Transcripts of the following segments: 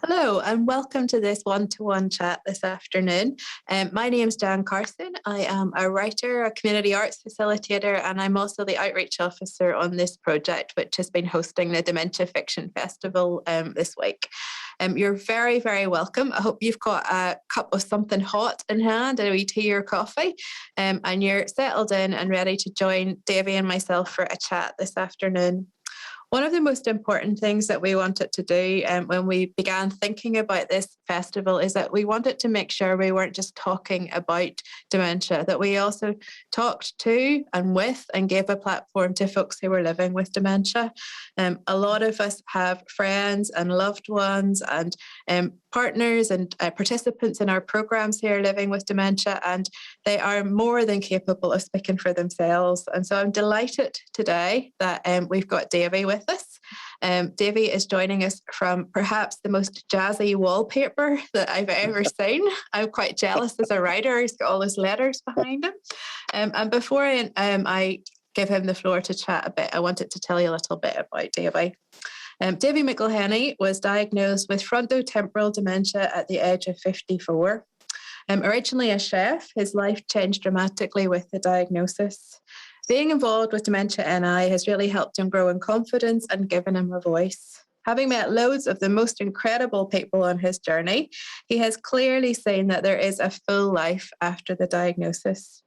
Hello and welcome to this one-to-one chat this afternoon. My name is Carson. I am a writer, a community arts facilitator, and I'm also the outreach officer on this project, which has been hosting the Dementia Fiction Festival this week. You're very, very welcome. I hope you've got a cup of something hot in hand, a wee tea or coffee, and you're settled in and ready to join Davie and myself for a chat this afternoon. One of the most important things that we wanted to do when we began thinking about this festival is that we wanted to make sure we weren't just talking about dementia, that we also talked to and with and gave a platform to folks who were living with dementia. A lot of us have friends and loved ones and partners and participants in our programs here living with dementia, and they are more than capable of speaking for themselves. And so I'm delighted today that we've got Davie with us. Davie is joining us from perhaps the most jazzy wallpaper that I've ever seen. I'm quite jealous as a writer. He's got all his letters behind him. And before I give him the floor to chat a bit, I wanted to tell you a little bit about Davie. Davie McElhinney was diagnosed with frontotemporal dementia at the age of 54. Originally a chef, his life changed dramatically with the diagnosis. Being involved with Dementia NI has really helped him grow in confidence and given him a voice. Having met loads of the most incredible people on his journey, he has clearly seen that there is a full life after the diagnosis.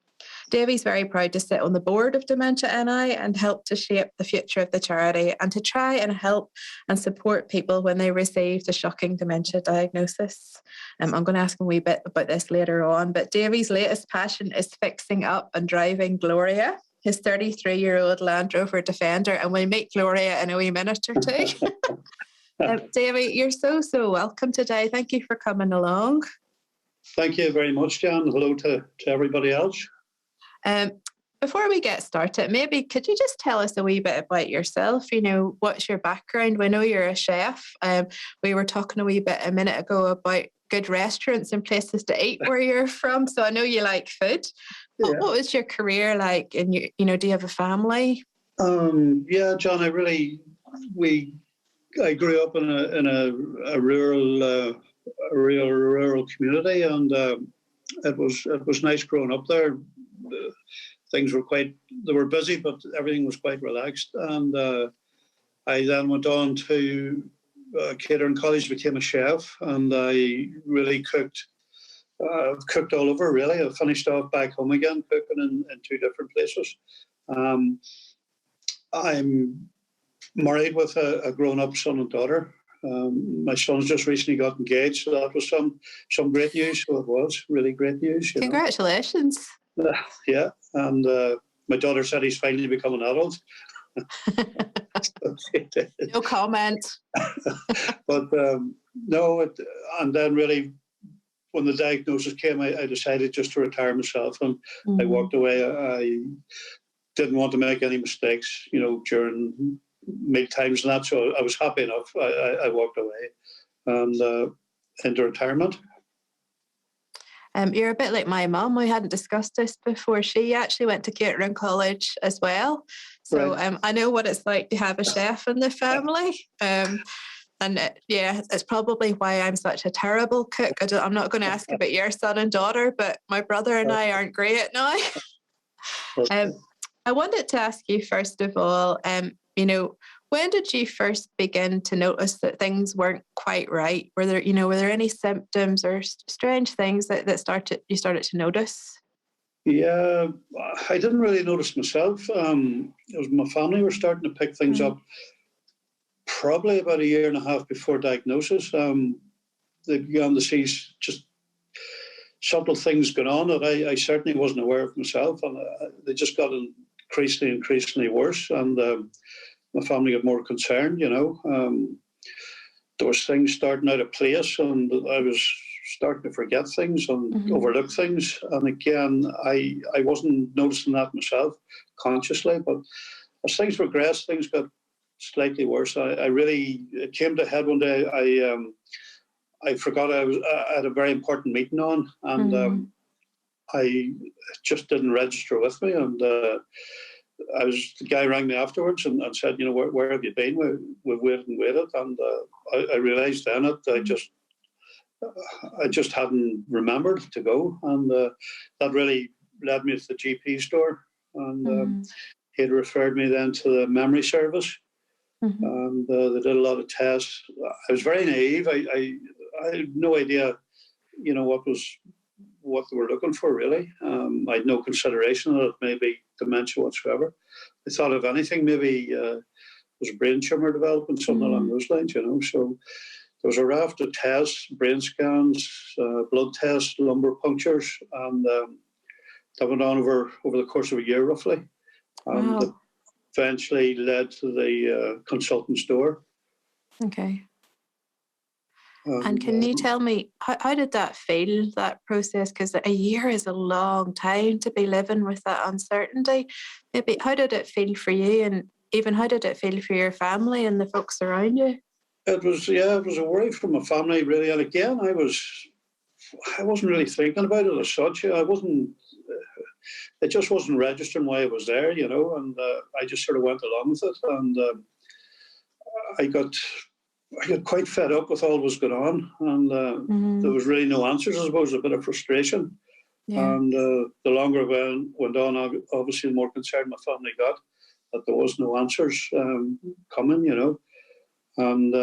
Davie's very proud to sit on the board of Dementia NI and help to shape the future of the charity and to try and help and support people when they receive the shocking dementia diagnosis. I'm going to ask him a wee bit about this later on, but Davie's latest passion is fixing up and driving Gloria, his 33-year-old Land Rover Defender, and we'll meet Gloria in a wee minute or two. Davie, you're so welcome today. Thank you for coming along. Thank you very much, Jan. Hello to everybody else. Before we get started, maybe could you just tell us a wee bit about yourself? You know, what's your background? We know you're a chef. We were talking a wee bit a minute ago about good restaurants and places to eat where you're from, so I know you like food. What was your career like? And do you have a family? Yeah, John. I grew up in a rural community, and it was nice growing up there. Things were they were busy, but everything was quite relaxed. And I then went on to catering college, became a chef, and I really cooked all over, really. I finished off back home again, cooking in two different places. I'm married with a grown-up son and daughter. My son's just recently got engaged, so that was some great news. So it was really great news. Congratulations. Yeah, and my daughter said he's finally become an adult. No comment. But no, and then really, when the diagnosis came, I decided just to retire myself, and I walked away. I didn't want to make any mistakes, during meal times and that. So I was happy enough. I walked away and into retirement. You're a bit like my mum. We hadn't discussed this before. She actually went to catering college as well. So right. I know what it's like to have a chef in the family. It's probably why I'm such a terrible cook. I'm not going to ask about your son and daughter, but my brother and I aren't great now. I wanted to ask you, first of all, when did you first begin to notice that things weren't quite right? Were there any symptoms or strange things that you started to notice? Yeah, I didn't really notice myself. It was my family were starting to pick things up probably about a year and a half before diagnosis. They began to see just subtle things going on that I certainly wasn't aware of myself, and they just got increasingly worse, and my family got more concerned. There was things starting out of place, and I was starting to forget things and overlook things. And again, I wasn't noticing that myself consciously, but as things progressed, things got slightly worse. It came to a head one day. I forgot I had a very important meeting on, and I just didn't register with me, and the guy rang me afterwards and said, where have you been? We've waited and waited, and I realised then that I just hadn't remembered to go, and that really led me to the GP store, and he'd referred me then to the memory service, and they did a lot of tests. I was very naive. I had no idea, what they were looking for, really. I had no consideration that it may be dementia whatsoever. I thought, if anything, maybe was a brain tumour developing, something along those lines, So there was a raft of tests, brain scans, blood tests, lumbar punctures, and that went on over the course of a year, roughly. And Wow. eventually led to the consultant's door. Okay. And can you tell me, how did that feel, that process? Because a year is a long time to be living with that uncertainty. Maybe how did it feel for you, and even how did it feel for your family and the folks around you? It was a worry from my family, really. And again, I wasn't really thinking about it as such. It just wasn't registering why I was there, and I just sort of went along with it. And I got quite fed up with all that was going on, and there was really no answers. I suppose a bit of frustration. Yeah. And the longer it went on, obviously the more concerned my family got that there was no answers coming, and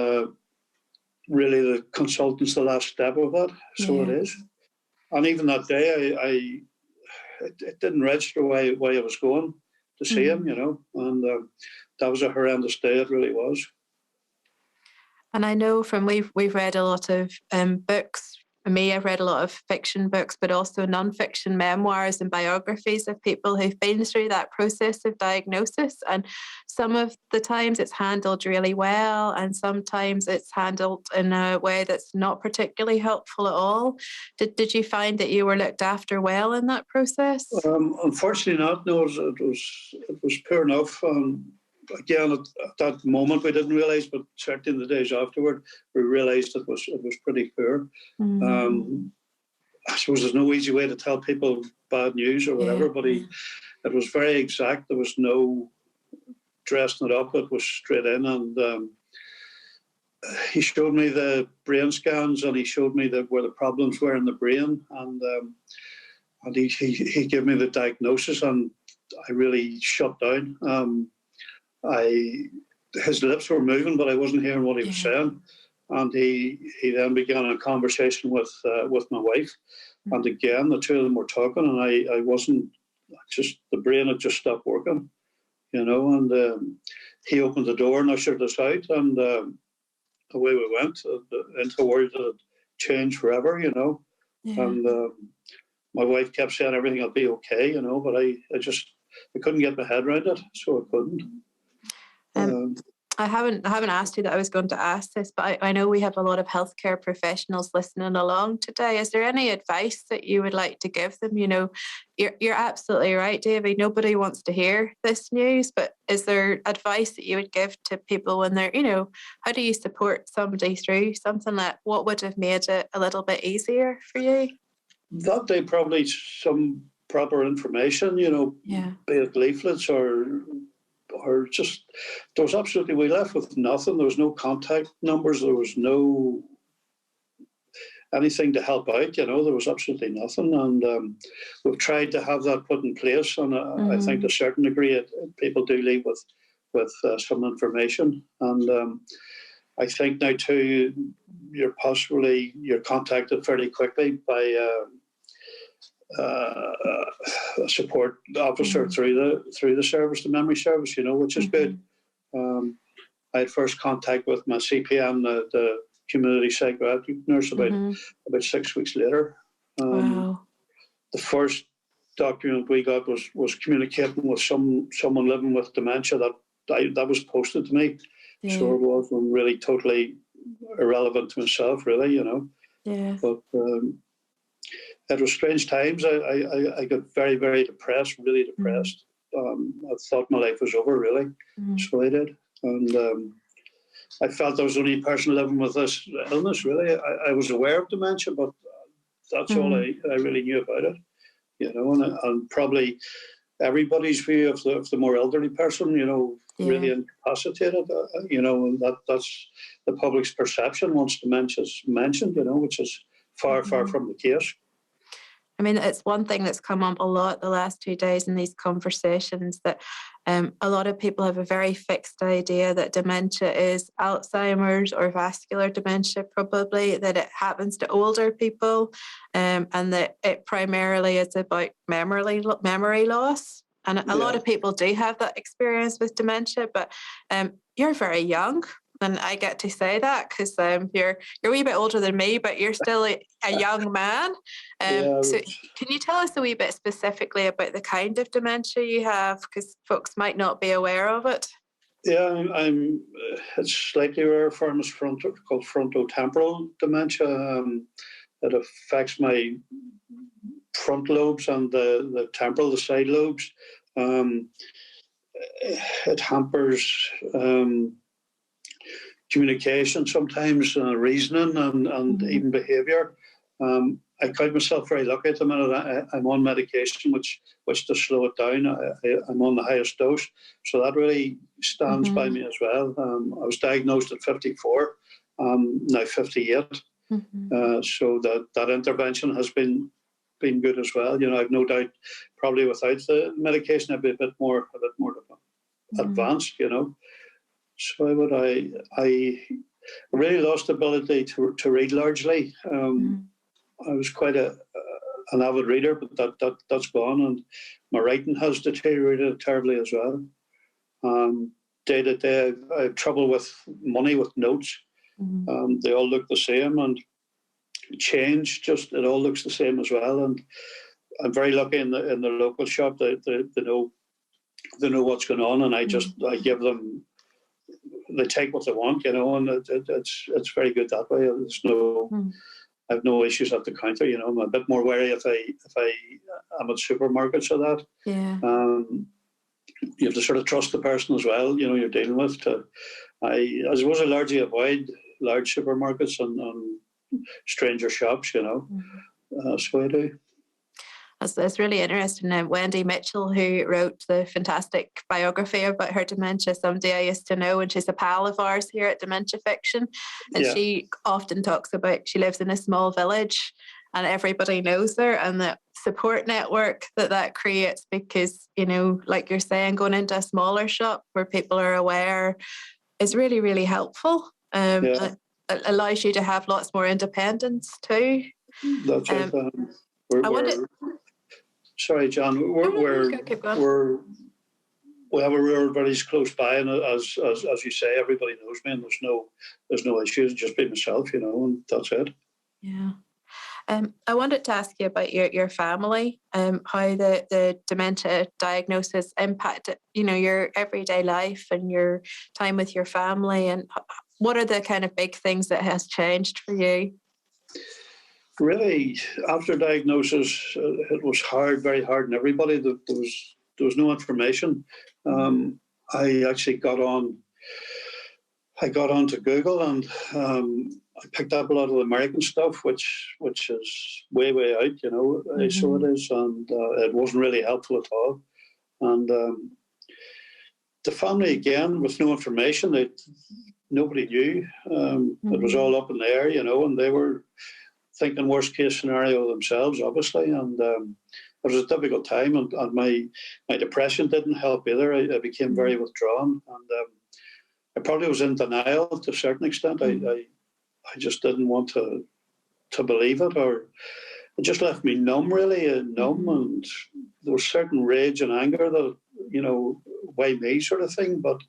really the consultant's the last step of that. So it is. And even that day, it didn't register why I was going to see him, and that was a horrendous day. It really was. And I know we've read a lot of books. For me, I've read a lot of fiction books, but also non-fiction memoirs and biographies of people who've been through that process of diagnosis. And some of the times it's handled really well, and sometimes it's handled in a way that's not particularly helpful at all. Did you find that you were looked after well in that process? Unfortunately not. No, it was poor enough. Again, at that moment we didn't realise, but certainly in the days afterward, we realised it was pretty poor. I suppose there's no easy way to tell people bad news or whatever, but it was very exact. There was no dressing it up. It was straight in, and he showed me the brain scans, and he showed me where the problems were in the brain, and he gave me the diagnosis, and I really shut down. His lips were moving, but I wasn't hearing what he was saying. And he then began a conversation with my wife. And again, the two of them were talking, and I wasn't, the brain had just stopped working, and he opened the door and ushered us out, and away we went into a world that had changed forever, And my wife kept saying everything will be okay, but I couldn't get my head around it, so I couldn't. I haven't asked you that I was going to ask this, but I know we have a lot of healthcare professionals listening along today. Is there any advice that you would like to give them? You're absolutely right, Davie. Nobody wants to hear this news, but is there advice that you would give to people when they're, how do you support somebody through something what would have made it a little bit easier for you? That day, probably some proper information, be it leaflets or just, there was absolutely, we left with nothing. There was no contact numbers. There was no anything to help out, there was absolutely nothing. And we've tried to have that put in place. And I think to a certain degree, people do leave with some information. And I think now too, you're contacted fairly quickly by a support officer through the service, the memory service, which is good. I had first contact with my CPN, the community psychiatric nurse, about 6 weeks later. Wow. The first document we got was communicating with someone living with dementia that was posted to me. Yeah. So it wasn't really totally irrelevant to myself, really, Yeah. But it was strange times. I got very, very depressed, really depressed. I thought my life was over, really. So I did. And I felt I was the only person living with this illness, really. I was aware of dementia, but that's all I really knew about it, and probably everybody's view of the more elderly person, really incapacitated, and that's the public's perception once dementia's mentioned, which is far from the case. I mean, it's one thing that's come up a lot the last 2 days in these conversations, that a lot of people have a very fixed idea that dementia is Alzheimer's or vascular dementia, probably, that it happens to older people, and that it primarily is about memory loss. And a lot of people do have that experience with dementia, but you're very young. And I get to say that because you're a wee bit older than me, but you're still a young man. So can you tell us a wee bit specifically about the kind of dementia you have? Because folks might not be aware of it. Yeah, it's slightly rare form of called frontotemporal dementia. It affects my front lobes and the side lobes. It hampers communication sometimes, reasoning and even behaviour. I count myself very lucky at the minute. I'm on medication which to slow it down. I'm on the highest dose, so that really stands by me as well. I was diagnosed at 54, now 58. So that intervention has been good as well. I've no doubt probably without the medication I'd be a bit more advanced. So I really lost the ability to read largely. I was quite an avid reader, but that's gone, and my writing has deteriorated terribly as well. Day to day, I have trouble with money, with notes. They all look the same, and change, it all looks the same as well. And I'm very lucky in the local shop. They know what's going on, and I give them. They take what they want, and it's very good that way. I have no issues at the counter. I'm a bit more wary if I am at supermarkets or that. Yeah. You have to sort of trust the person as well. You're dealing with. I suppose I largely avoid large supermarkets and stranger shops. So I do. That's really interesting. Wendy Mitchell, who wrote the fantastic biography about her dementia, somebody I used to know, and she's a pal of ours here at Dementia Fiction. And she often talks about, she lives in a small village and everybody knows her, and the support network that creates, because, like you're saying, going into a smaller shop where people are aware is really, really helpful. It allows you to have lots more independence too. That's it. Sorry, John. We have a rural village close by, and as you say, everybody knows me, and there's no issues. Just be myself, and that's it. Yeah. I wanted to ask you about your family, how the dementia diagnosis impacted, your everyday life and your time with your family, and what are the kind of big things that has changed for you? Really, after diagnosis, it was hard, very hard on everybody. There was no information. I actually got on to Google, and I picked up a lot of the American stuff, which is way out, so it is, and it wasn't really helpful at all. And the family, again, with no information, nobody knew. It was all up in the air, and they were thinking worst case scenario themselves, obviously, and it was a difficult time, and my depression didn't help either. I became very withdrawn, and I probably was in denial to a certain extent. I just didn't want to believe it, or it just left me numb, and there was certain rage and anger that, why me sort of thing, but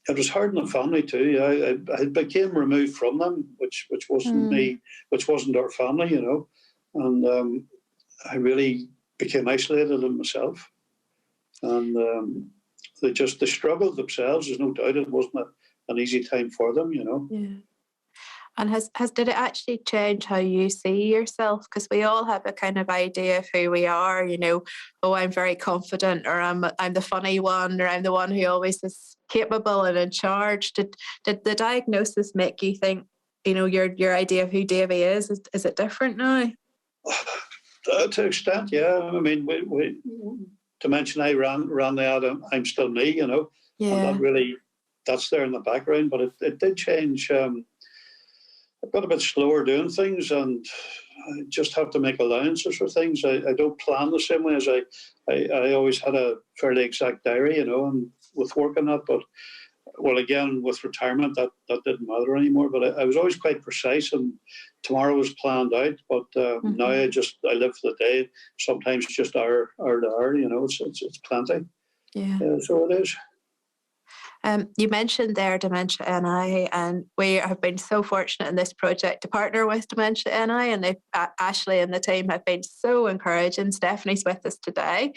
it was hard on the family too. I became removed from them, which wasn't me, which wasn't our family, and I really became isolated in myself. And they struggled themselves. There's no doubt it wasn't an easy time for them, Yeah. And did it actually change how you see yourself? Because we all have a kind of idea of who we are, oh, I'm very confident, or I'm the funny one, or I'm the one who always is capable and in charge. Did the diagnosis make you think, your idea of who Davie is it different now? To an extent, yeah. I mean, we Dementia NI ran the ad, I'm still me, you know, and that's there in the background. But it did change. I got a bit slower doing things, and I just have to make allowances for things. I don't plan the same way as I always had a fairly exact diary, you know, and with work on that. But well, again, with retirement, that didn't matter anymore. But I was always quite precise, and tomorrow was planned out. But now I live for the day. Sometimes just hour to hour. You know, it's plenty. Yeah. So it is. You mentioned there Dementia NI, and we have been so fortunate in this project to partner with Dementia NI, and Ashley and the team have been so encouraging. Stephanie's with us today.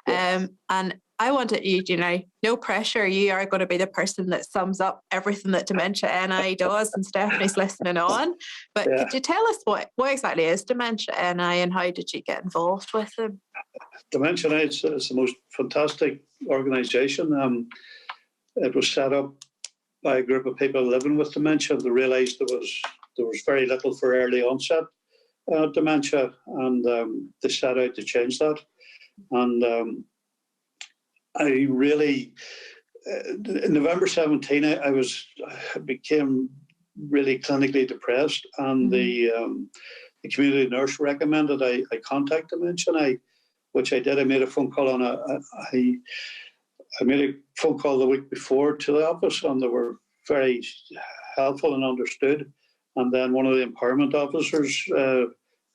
And I wanted you know, no pressure. You are going to be the person that sums up everything that Dementia NI does, and Stephanie's listening on. But could you tell us what exactly is Dementia NI, and how did you get involved with them? Dementia NI is the most fantastic organisation. It was set up by a group of people living with dementia. They realised there was very little for early onset dementia, and they set out to change that. And I really, in November 17, I became really clinically depressed, and the community nurse recommended I contact Dementia NI, which I did. I made a phone call I made a phone call the week before to the office, and they were very helpful and understood. And then one of the empowerment officers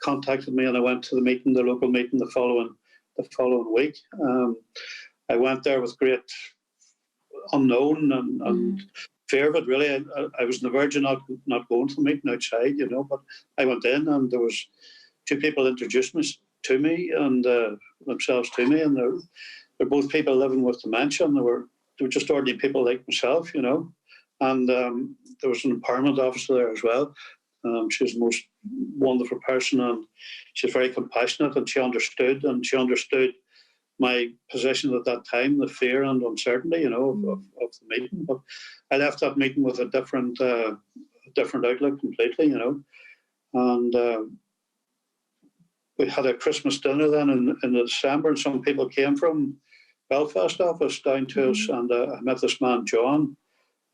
contacted me, and I went to the local meeting the following week. I went there with great unknown and fear of it. Really, I was on the verge of not going to the meeting outside, you know. But I went in, and there was two people introduced me to me and themselves to me, and they're both people living with dementia, and they were just ordinary people like myself, you know. And there was an empowerment officer there as well. She's the most wonderful person, and she's very compassionate, and she understood my position at that time, the fear and uncertainty, you know, of the meeting. But I left that meeting with a different outlook completely, you know. And we had a Christmas dinner then in December, and some people came from Belfast office down to us, and I met this man, John,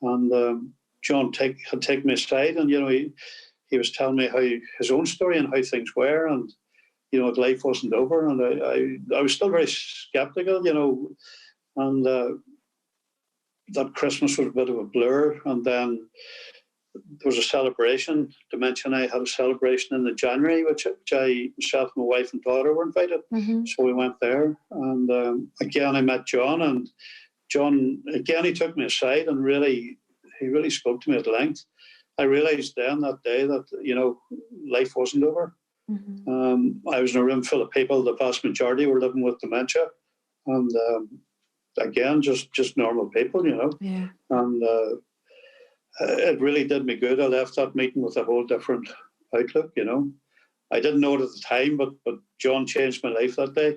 and John had taken me aside, and, you know, he was telling me how his own story and how things were, and, you know, life wasn't over, and I was still very sceptical, you know, and that Christmas was a bit of a blur, and then there was a celebration. Dementia NI had a celebration in the January, which myself, my wife and daughter were invited. So we went there, and again I met John, and John again, he took me aside, and he really spoke to me at length. I realised then that day that, you know, life wasn't over. I was in a room full of people. The vast majority were living with dementia, and again, just normal people, you know. And it really did me good. I left that meeting with a whole different outlook, you know. I didn't know it at the time, but John changed my life that day,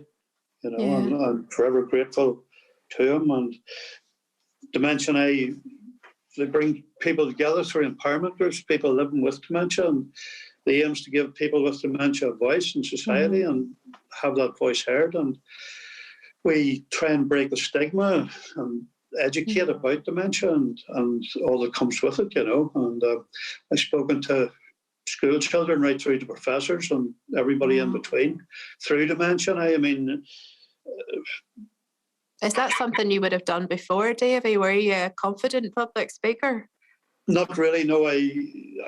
you know, and I'm forever grateful to him. And Dementia NI, they bring people together through empowerment groups, people living with dementia, and the aim is to give people with dementia a voice in society and have that voice heard. And we try and break the stigma and educate about dementia and all that comes with it, you know. And I've spoken to school children right through to professors and everybody in between through Dementia. I mean, is that something you would have done before, Davie? Were you a confident public speaker? Not really. No, I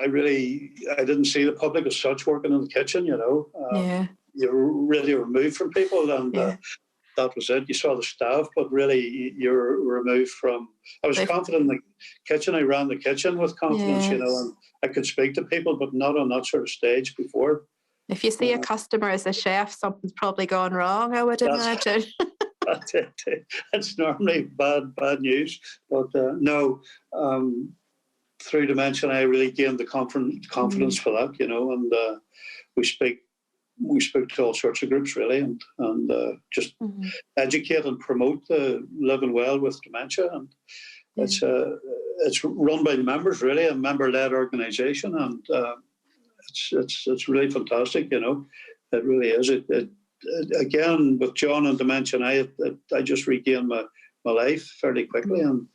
didn't see the public as such working in the kitchen, you know. You're really removed from people, and that was it. You saw the staff, but really you're removed from. I was confident in the kitchen. I ran the kitchen with confidence, you know, and I could speak to people, but not on that sort of stage before. If you see a customer as a chef, something's probably gone wrong, I would imagine. That's it. It's normally bad news, but no. Through Dementia, I really gained the confidence for that, you know, and we speak to all sorts of groups, really, and just educate and promote living well with dementia. And it's run by members, really, a member-led organisation, and it's really fantastic, you know. It really is. Again, with John and Dementia NI, I just regained my life fairly quickly, and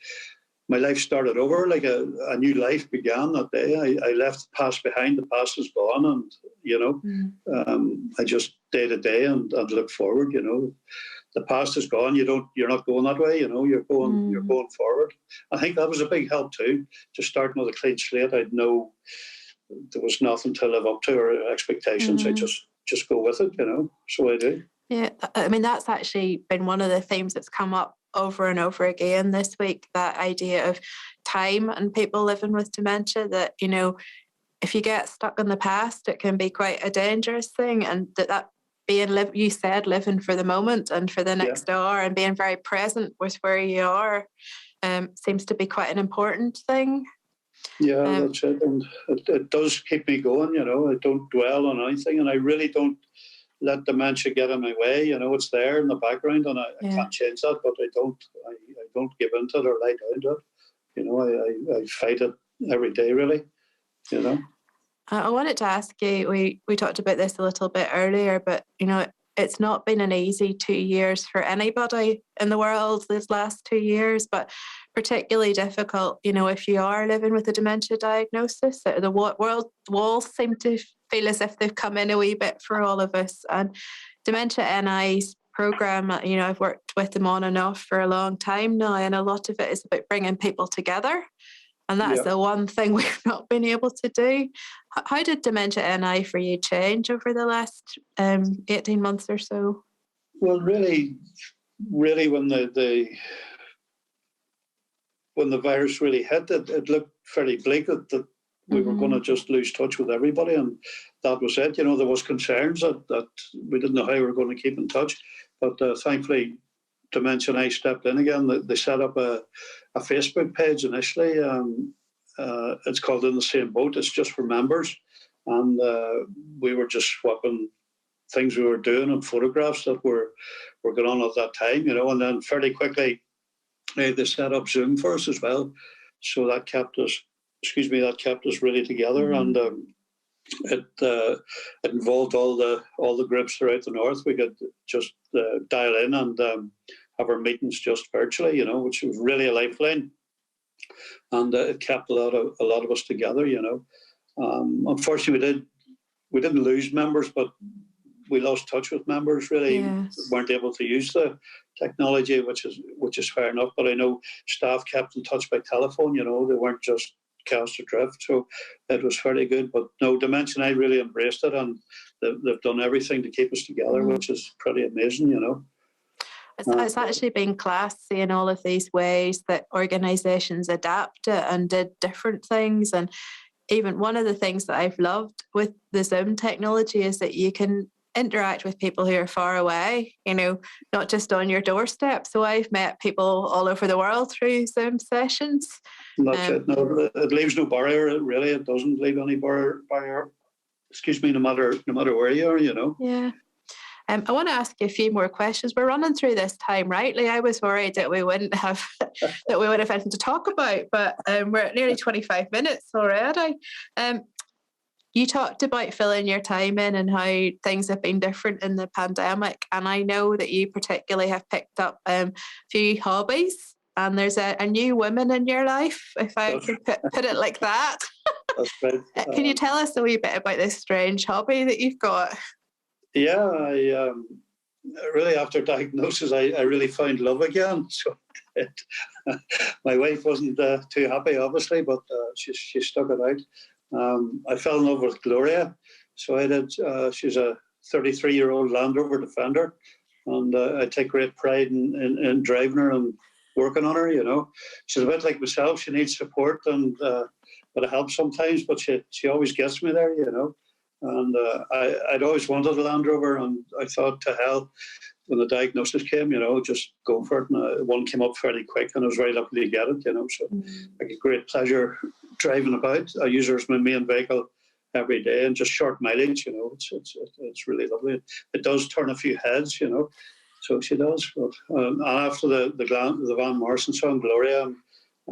my life started over. Like a new life began that day. I left the past behind. The past is gone, and I just day to day and look forward. The past is gone. You're not going that way. You're going forward. I think that was a big help too. Just starting with a clean slate. I'd know there was nothing to live up to or expectations. I just go with it. So I do. Yeah, I mean, that's actually been one of the themes that's come up over and over again this week, that idea of time and people living with dementia, that, if you get stuck in the past, it can be quite a dangerous thing. And that being, you said, living for the moment and for the next hour and being very present with where you are seems to be quite an important thing. Yeah, that's it. And it does keep me going, I don't dwell on anything, and I really don't let dementia get in my way. It's there in the background, and I can't change that, but I don't give into it or lie down to it. I fight it every day, really. I wanted to ask you, we talked about this a little bit earlier, but it's not been an easy 2 years for anybody in the world these last 2 years, but particularly difficult, if you are living with a dementia diagnosis. The walls seem to feel as if they've come in a wee bit for all of us. And Dementia NI's programme, I've worked with them on and off for a long time now, and a lot of it is about bringing people together. And that's the one thing we've not been able to do. How did Dementia NI for you change over the last 18 months or so? Well, really when the virus really hit, it looked fairly bleak that we were going to just lose touch with everybody, and that was it. There was concerns that we didn't know how we were going to keep in touch, but thankfully Dementia NI stepped in again. They set up a Facebook page initially. It's called In the Same Boat. It's just for members, and we were just swapping things we were doing and photographs that were going on at that time, and then fairly quickly they set up Zoom for us as well. So that kept us really together, and it involved all the groups throughout the north. We could just dial in and have our meetings just virtually, which was really a lifeline, and it kept a lot of us together. Unfortunately, we didn't lose members, but we lost touch with members. Really, weren't able to use the technology, which is fair enough. But I know staff kept in touch by telephone. They weren't just cast adrift, so it was fairly good. But no, Dementia NI really embraced it, and they've done everything to keep us together, which is pretty amazing. It's actually been class seeing all of these ways that organisations adapted and did different things. And even one of the things that I've loved with the Zoom technology is that you can interact with people who are far away, not just on your doorstep. So I've met people all over the world through Zoom sessions. That's it. No, it leaves no barrier. Really, it doesn't leave any barrier. No matter where you are, Yeah. I want to ask you a few more questions. We're running through this time rightly. I was worried that we wouldn't have anything to talk about, but we're at nearly 25 minutes already. You talked about filling your time in and how things have been different in the pandemic, and I know that you particularly have picked up a few hobbies, and there's a new woman in your life, if I could put it like that. That's right. Can you tell us a wee bit about this strange hobby that you've got? Yeah, I really, after diagnosis, I really found love again. So my wife wasn't too happy, obviously, but she stuck it out. I fell in love with Gloria. So I did. She's a 33-year-old Land Rover Defender, and I take great pride in driving her and working on her. She's a bit like myself. She needs support and but it helps sometimes. But she always gets me there. And I'd always wanted a Land Rover, and I thought, to hell, when the diagnosis came, just go for it. And one came up fairly quick, and I was very lucky to get it, So I get great pleasure driving about. I use her as my main vehicle every day, and just short mileage, It's really lovely. It does turn a few heads, So she does. But, and after the Van Morrison song, Gloria,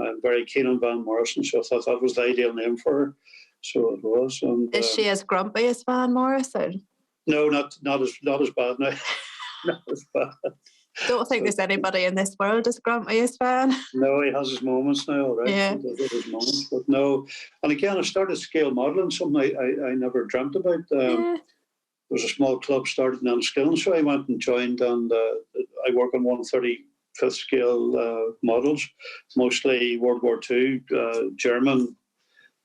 I'm very keen on Van Morrison, so I thought that was the ideal name for her. So it was. And, is she as grumpy as Van Morrison? No, not as bad now. Not as bad. Don't think there's anybody in this world as grumpy as Van. No, he has his moments now, all right. Yeah. He does have his moments, but no. And again, I started scale modelling, something I never dreamt about. Yeah. There was a small club started in Enniskillen, so I went and joined, and I work on 135th scale models, mostly World War II, German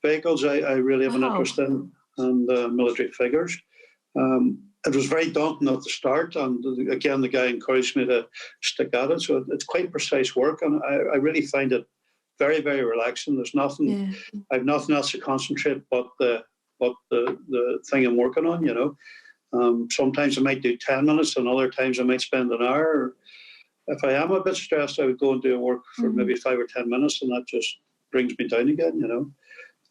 vehicles I really have an interest in, and military figures. It was very daunting at the start, and again, the guy encouraged me to stick at it. So it's quite precise work, and I really find it very, very relaxing. There's nothing, I've nothing else to concentrate but the thing I'm working on. You know, sometimes I might do 10 minutes, and other times I might spend an hour. If I am a bit stressed, I would go and do work for maybe 5 or 10 minutes, and that just brings me down again. You know,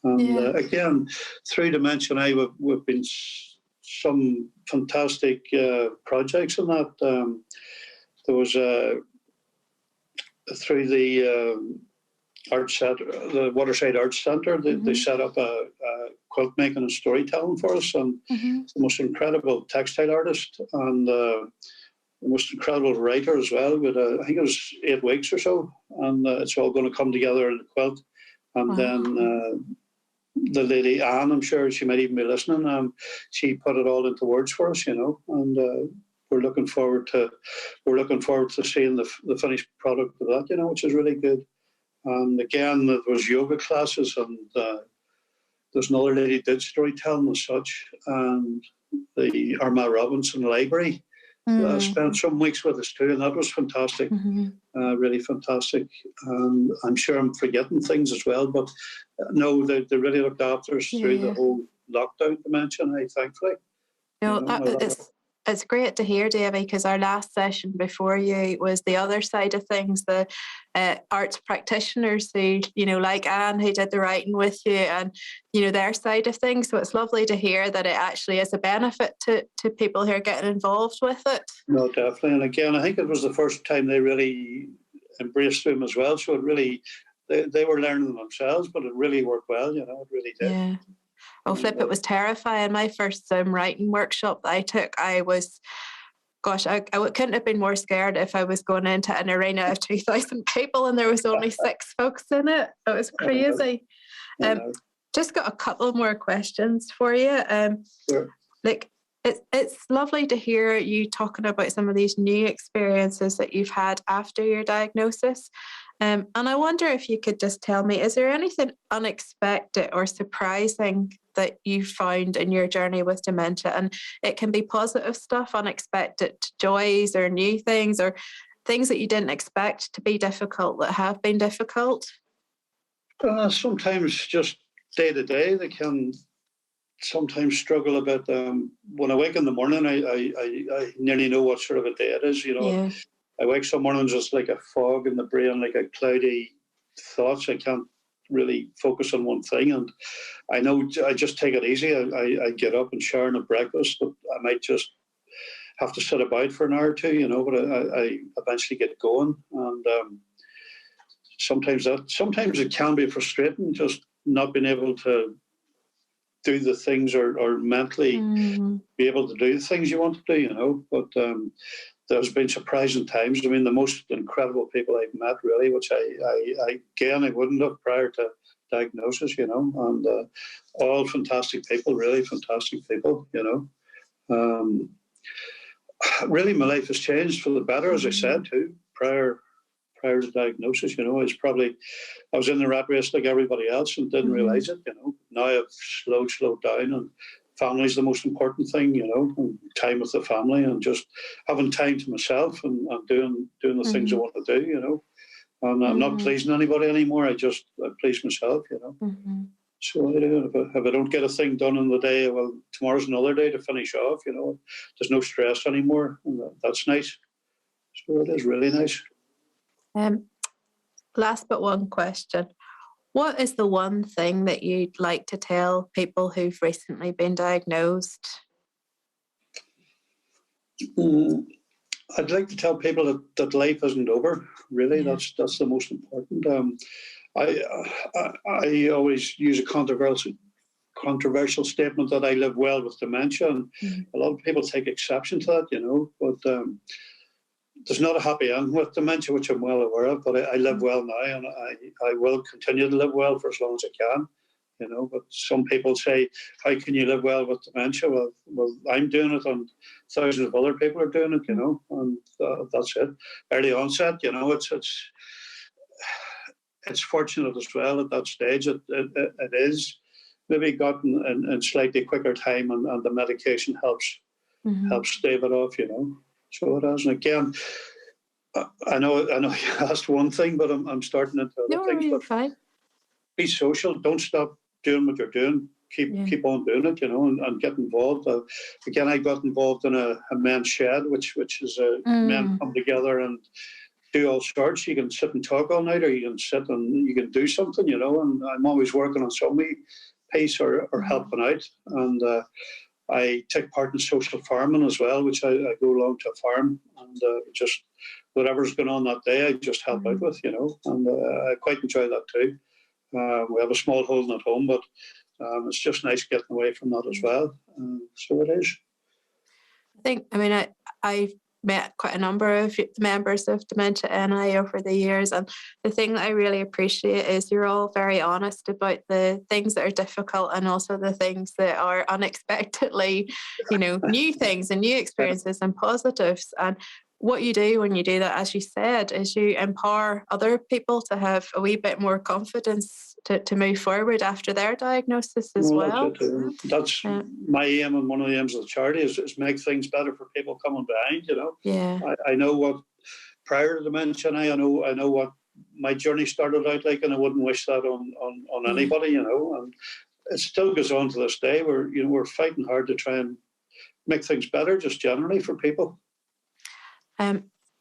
and again, through Dementia NI, we've been some fantastic projects in that. There was through the Arts Centre, the Waterside Arts Centre, they set up a quilt making and storytelling for us, and the most incredible textile artist and the most incredible writer as well. With I think it was 8 weeks or so, and it's all going to come together in a quilt, and then. The lady Anne, I'm sure she might even be listening. She put it all into words for us, you know, and we're looking forward to seeing the finished product of that, you know, which is really good. And again, there was yoga classes, and there's another lady did storytelling and such, and the Armagh Robinson Library spent some weeks with us too, and that was fantastic, really fantastic. And I'm sure I'm forgetting things as well, but no, they really looked after us through the whole lockdown dimension, thankfully. No, you know, it's great to hear, Davie, because our last session before you was the other side of things, the arts practitioners who, you know, like Anne, who did the writing with you, and, you know, their side of things. So it's lovely to hear that it actually is a benefit to people who are getting involved with it. No, definitely. And again, I think it was the first time they really embraced them as well. So it really, they were learning themselves, but it really worked well, you know, it really did. Yeah. Oh, flip, it was terrifying. My first writing workshop that I took, I was, gosh, I couldn't have been more scared if I was going into an arena of 2,000 people and there was only 6 folks in it. It was crazy. Just got a couple more questions for you. Sure. Like, it's lovely to hear you talking about some of these new experiences that you've had after your diagnosis. And I wonder if you could just tell me, is there anything unexpected or surprising that you found in your journey with dementia? And it can be positive stuff, unexpected joys or new things, or things that you didn't expect to be difficult that have been difficult. Sometimes just day to day, they can sometimes struggle a bit. When I wake in the morning, I nearly know what sort of a day it is, you know. Yeah. I wake some mornings just like a fog in the brain, like a cloudy thoughts. I can't really focus on one thing. And I know I just take it easy. I get up and shower and have breakfast, but I might just have to sit about for an hour or two, you know, but I eventually get going. And sometimes it can be frustrating, just not being able to do the things or mentally be able to do the things you want to do, you know. But there's been surprising times. I mean, the most incredible people I've met, really, which I wouldn't have prior to diagnosis, you know, and all fantastic people, really fantastic people, you know. Really, my life has changed for the better, as I said, too, prior to diagnosis, you know. I was in the rat race like everybody else and didn't realise it, you know. Now I've slowed down, and family's the most important thing, you know, and time with the family and just having time to myself and doing the things I want to do, you know. And I'm not pleasing anybody anymore. I please myself, you know. So if I don't get a thing done in the day, well, tomorrow's another day to finish off, you know. There's no stress anymore, and that's nice. So it is really nice. Last but one question. What is the one thing that you'd like to tell people who've recently been diagnosed? I'd like to tell people that life isn't over. Really, that's the most important. I always use a controversial controversial statement that I live well with dementia, and a lot of people take exception to that, but there's not a happy end with dementia, which I'm well aware of, but I live well now, and I will continue to live well for as long as I can, but some people say, how can you live well with dementia? Well, I'm doing it, and thousands of other people are doing it, and that's it. Early onset, it's fortunate as well at that stage. It is maybe gotten in slightly quicker time, and the medication helps stave it off, So it is. And again, I know you asked one thing, but I'm starting into other things. You're But fine. be social. Don't stop doing what you're doing. Keep on doing it, and get involved. Again, I got involved in a men's shed, which is men come together and do all sorts. You can sit and talk all night, or you can sit and you can do something, and I'm always working on some piece or helping out. And I take part in social farming as well, which I go along to a farm, and just whatever's going on that day, I just help out with, and I quite enjoy that too. We have a small home at home, but it's just nice getting away from that as well. So it is. I've met quite a number of members of Dementia NI over the years, and the thing that I really appreciate is you're all very honest about the things that are difficult, and also the things that are unexpectedly, new things and new experiences and positives. And what you do when you do that, as you said, is you empower other people to have a wee bit more confidence to move forward after their diagnosis as well. That's my aim, and one of the aims of the charity is make things better for people coming behind. Yeah. I know what prior to dementia, I know what my journey started out like, and I wouldn't wish that on anybody. And it still goes on to this day. We're fighting hard to try and make things better, just generally for people.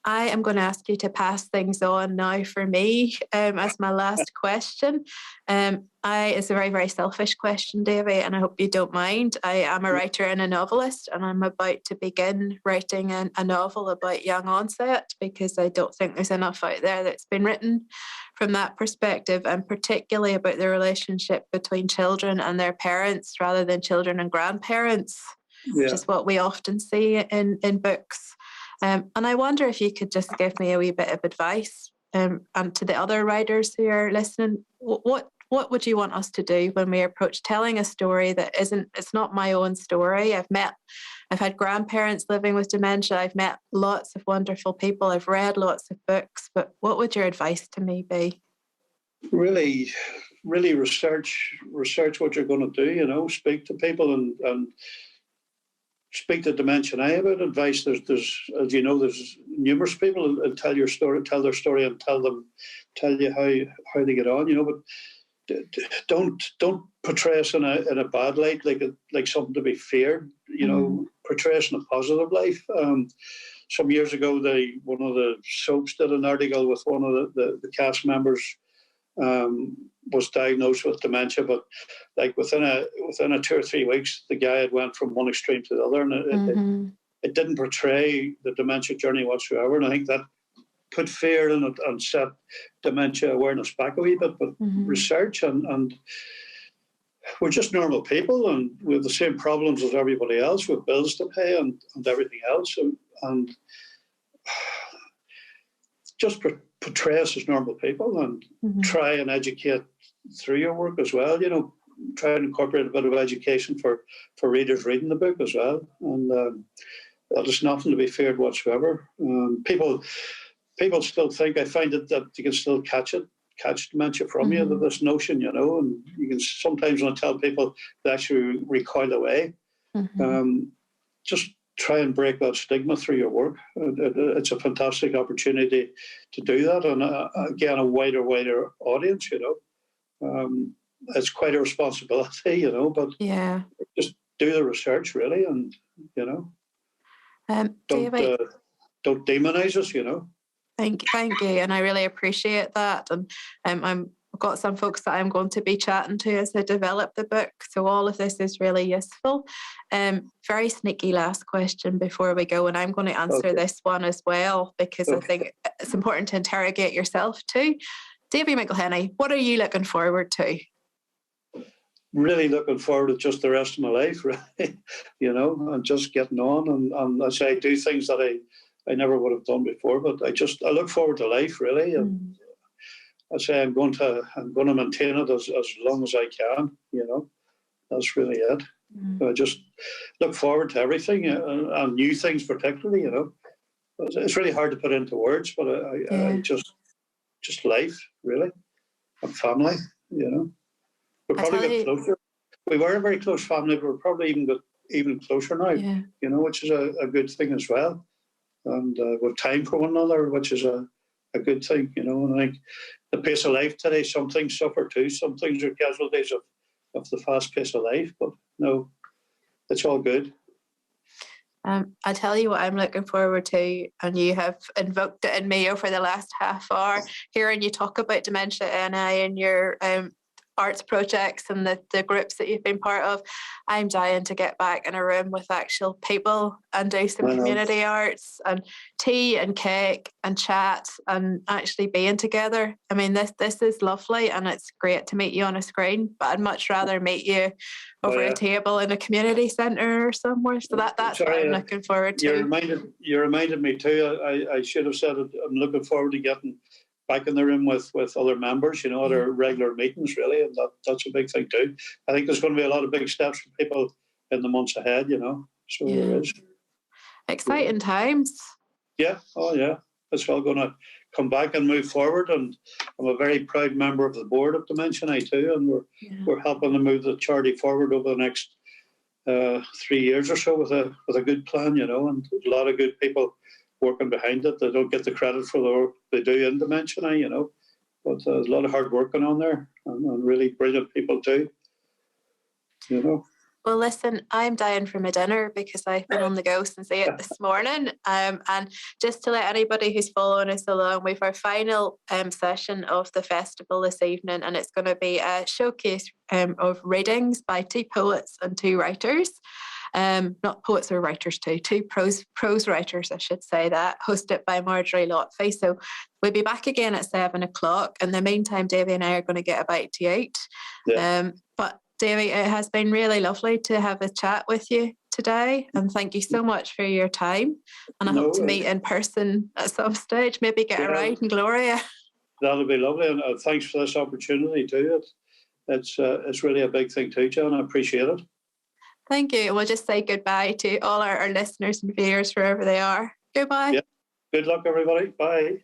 I am going to ask you to pass things on now for me as my last question. It's a very, very selfish question, Davie, and I hope you don't mind. I am a writer and a novelist, and I'm about to begin writing a novel about young onset, because I don't think there's enough out there that's been written from that perspective, and particularly about the relationship between children and their parents rather than children and grandparents, which is what we often see in books. And I wonder if you could just give me a wee bit of advice, and to the other writers who are listening, what would you want us to do when we approach telling a story that it's not my own story? I've had grandparents living with dementia. I've met lots of wonderful people. I've read lots of books, but what would your advice to me be? Really research what you're going to do, speak to people and speak to Dementia NI about advice. There's as you know, there's numerous people who tell their story and tell you how they get on, but don't portray us in a bad light, like something to be feared. Portray us in a positive light. Some years ago, one of the soaps did an article with one of the cast members. Was diagnosed with dementia, but like within a 2 or 3 weeks, the guy had went from one extreme to the other, and it didn't portray the dementia journey whatsoever. And I think that put fear in it and set dementia awareness back a wee bit. But research and we're just normal people, and we have the same problems as everybody else, with bills to pay and everything else, and just portray us as normal people, and try and educate through your work as well. Try and incorporate a bit of education for readers reading the book as well. And there's nothing to be feared whatsoever. People still think, I find it that you can still catch dementia from you, this notion, and you can sometimes, when I tell people, they actually recoil away. Just try and break that stigma through your work. It's a fantastic opportunity to do that, and again, a wider audience. It's quite a responsibility, but just do the research really, and don't demonize us. Thank you, and I really appreciate that. And I've got some folks that I'm going to be chatting to as I develop the book, so all of this is really useful. Very sneaky last question before we go, and I'm going to answer this one as well, because I think it's important to interrogate yourself too. Davie McElhinney, what are you looking forward to? really looking forward to just the rest of my life, really, and just getting on. And I say I do things that I never would have done before, but I look forward to life, really. And I say I'm going to maintain it as long as I can, That's really it. I just look forward to everything and new things particularly, It's really hard to put into words, but I just life, really, and family, We're probably get closer. We were a very close family, but we're probably even closer now, which is a good thing as well. And with time for one another, which is a good thing, And I think the pace of life today, some things suffer too. Some things are casualties of the fast pace of life, but no, it's all good. I tell you what I'm looking forward to, and you have invoked it in me over the last half hour, hearing you talk about Dementia NI and your arts projects and the groups that you've been part of. I'm dying to get back in a room with actual people and do some community arts and tea and cake and chat and actually being together. I mean, this is lovely, and it's great to meet you on a screen, but I'd much rather meet you over a table in a community centre or somewhere. So that's what I'm looking forward to. You reminded me too. I should have said it. I'm looking forward to getting back in the room with other members, other regular meetings, really, and that's a big thing too. I think there's going to be a lot of big steps for people in the months ahead, So there is. Exciting times. Yeah, it's all going to come back and move forward, and I'm a very proud member of the board of Dementia NI too, and we're helping to move the charity forward over the next 3 years or so with a good plan, and a lot of good people working behind it. They don't get the credit for the work they do in Dementia NI, but there's a lot of hard work going on there, and really brilliant people too, Well, listen, I'm dying for my dinner because I've been on the go since 8 this morning. And just to let anybody who's following us along, we've our final session of the festival this evening, and it's going to be a showcase of readings by 2 poets and 2 writers. Not poets or writers too, 2 prose writers, I should say that, hosted by Marjorie Lotfy. So we'll be back again at 7 o'clock. In the meantime, Davie and I are going to get a bite to eat. But Davie, it has been really lovely to have a chat with you today, and thank you so much for your time. And I hope to meet in person at some stage, maybe get a ride in Gloria. That'll be lovely, and thanks for this opportunity too. It's really a big thing too, John. I appreciate it. Thank you. We'll just say goodbye to all our listeners and viewers wherever they are. Goodbye. Yeah. Good luck, everybody. Bye.